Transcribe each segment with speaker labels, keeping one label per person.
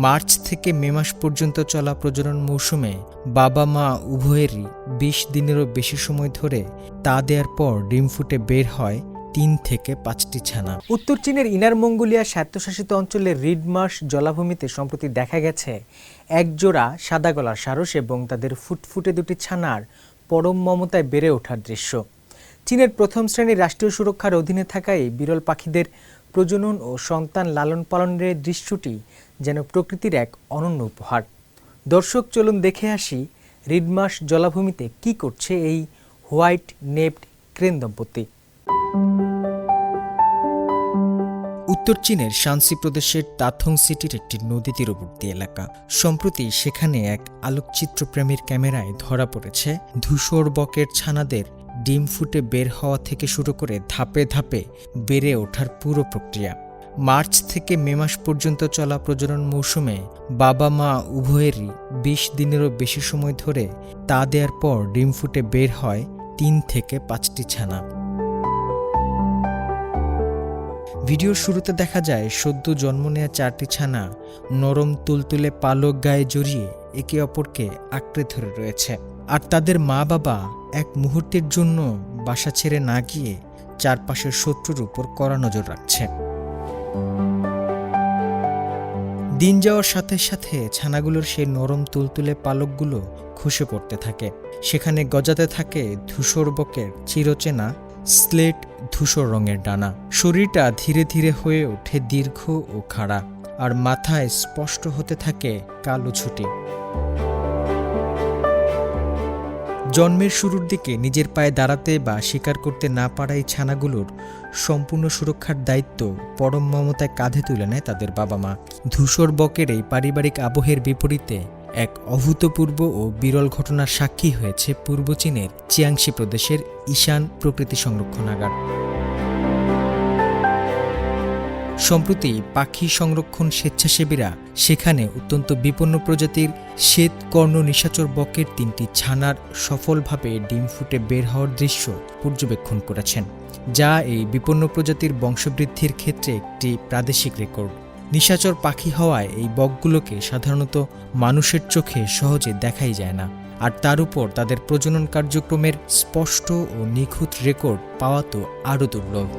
Speaker 1: March থেকে মে মাস পর্যন্ত চলা প্রজনন মৌসুমে বাবা মা উভয়েরই ২০ দিনেরও বেশি সময় ধরে তা দেওয়ার পর ডিম ফুটে বের হয় ৩ থেকে ৫টি ছানা।
Speaker 2: উত্তর চীনের ইনার মঙ্গোলিয়া স্বায়ত্তশাসিত অঞ্চলের রিড মার্শ জলাভূমিতে সম্প্রতি দেখা গেছে একজোড়া সাদা গলার সারস এবং তাদের ফুটফুটে দুটি ছানার পরম মমতায় বেড়ে ওঠার দৃশ্য। চীনের প্রথম শ্রেণীর রাষ্ট্রীয় সুরক্ষার অধীনে থাকা এই বিরল পাখিদের প্রজনন ও সন্তান লালন পালনের দৃশ্যটি যেন প্রকৃতির এক অনন্য উপহার। দর্শক, চলুন দেখে আসি রিড মার্শ জলাভূমিতে কি করছে এই হোয়াইট নেপড ক্রেন দম্পতি।
Speaker 1: উত্তর চীনের শানসি প্রদেশের তাথং সিটির একটি নদী তীরবর্তী এলাকা। সম্প্রতি সেখানে এক আলোকচিত্রপ্রেমীর ক্যামেরায় ধরা পড়েছে ধূসর বকের ছানাদের ডিম ফুটে বের হওয়া থেকে শুরু করে ধাপে ধাপে বেড়ে ওঠার পুরো প্রক্রিয়া। মার্চ থেকে মে মাস পর্যন্ত চলা প্রজনন মৌসুমে বাবা মা উভয়েরই ২০ দিনেরও বেশি সময় ধরে তা দেওয়ার পর ডিম ফুটে বের হয় ৩ থেকে ৫টি ছানা। ভিডিওর শুরুতে দেখা যায় সদ্য জন্ম নেওয়া 4টি ছানা নরম তুলতুলে পালক গায়ে জড়িয়ে একে অপরকে আঁকড়ে ধরে রয়েছে, আর তাদের মা বাবা এক মুহূর্তের জন্য বাসা ছেড়ে না গিয়ে চারপাশের শত্রুর উপর কড়া নজর রাখছে। দিন যাওয়ার সাথে সাথে ছানাগুলোর সেই নরম তুলতুলে পালকগুলো খসে পড়তে থাকে। সেখানে গজাতে থাকে ধূসর বকের চিরচেনা স্লেট ধূসর রঙের ডানা। শরীরটা ধীরে ধীরে হয়ে ওঠে দীর্ঘ ও খাড়া, আর মাথায় স্পষ্ট হতে থাকে কালো ছুটি। জন্মের শুরুর দিকে নিজের পায়ে দাঁড়াতে বা শিকার করতে না পারা এই ছানাগুলোর সম্পূর্ণ সুরক্ষার দায়িত্ব পরম মমতায় কাঁধে তুলে নেয় তাদের বাবা মা। ধূসর বকের এই পারিবারিক আবহের বিপরীতে এক অভূতপূর্ব ও বিরল ঘটনার সাক্ষী হয়েছে পূর্ব চীনের চিয়াংশি প্রদেশের ঈশান প্রকৃতি সংরক্ষণাগার। সম্প্রতি পাখি সংরক্ষণ স্বেচ্ছাসেবীরা সেখানে অত্যন্ত বিপন্ন প্রজাতির শ্বেতকর্ণ নিশাচর বকের 3টি ছানার সফলভাবে ডিম ফুটে বের হওয়ার দৃশ্য পর্যবেক্ষণ করেছেন, যা এই বিপন্ন প্রজাতির বংশবৃদ্ধির ক্ষেত্রে একটি প্রাদেশিক রেকর্ড। নিশাচর পাখি হওয়ায় এই বকগুলোকে সাধারণত মানুষের চোখে সহজে দেখাই যায় না, আর তার উপর তাদের প্রজনন কার্যক্রমের স্পষ্ট ও নিখুঁত রেকর্ড পাওয়া তো আরও দুর্লভ।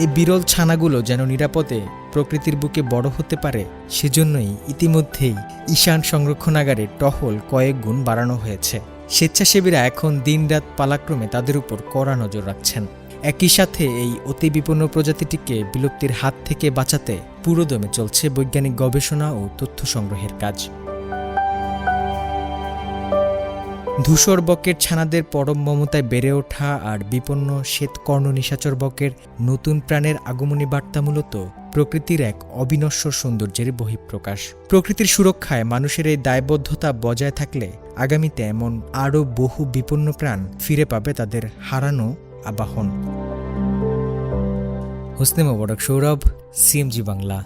Speaker 1: এই বিরল ছানাগুলো যেন নিরাপদে প্রকৃতির বুকে বড় হতে পারে, সেজন্যই ইতিমধ্যেই ঈশান সংরক্ষণাগারের টহল কয়েক গুণ বাড়ানো হয়েছে। স্বেচ্ছাসেবীরা এখন দিনরাত পালাক্রমে তাদের উপর কড়া নজর রাখছেন। একই সাথে এই অতি বিপন্ন প্রজাতিটিকে বিলুপ্তির হাত থেকে বাঁচাতে পুরোদমে চলছে বৈজ্ঞানিক গবেষণা ও তথ্য সংগ্রহের কাজ। ধূসর বকের ছানাদের পরম মমতায় বেড়ে ওঠা আর বিপন্ন শ্বেতকর্ণ নিশাচর বকের নতুন প্রাণের আগমনী বার্তা মূলত প্রকৃতির এক অবিনশ্বর সৌন্দর্যের বহিঃপ্রকাশ। প্রকৃতির সুরক্ষায় মানুষের এই দায়বদ্ধতা বজায় থাকলে আগামীতে এমন আরও বহু বিপন্ন প্রাণ ফিরে পাবে তাদের হারানো আবাহন। হোসনে মোবারক সৌরভ, সিএমজি বাংলা।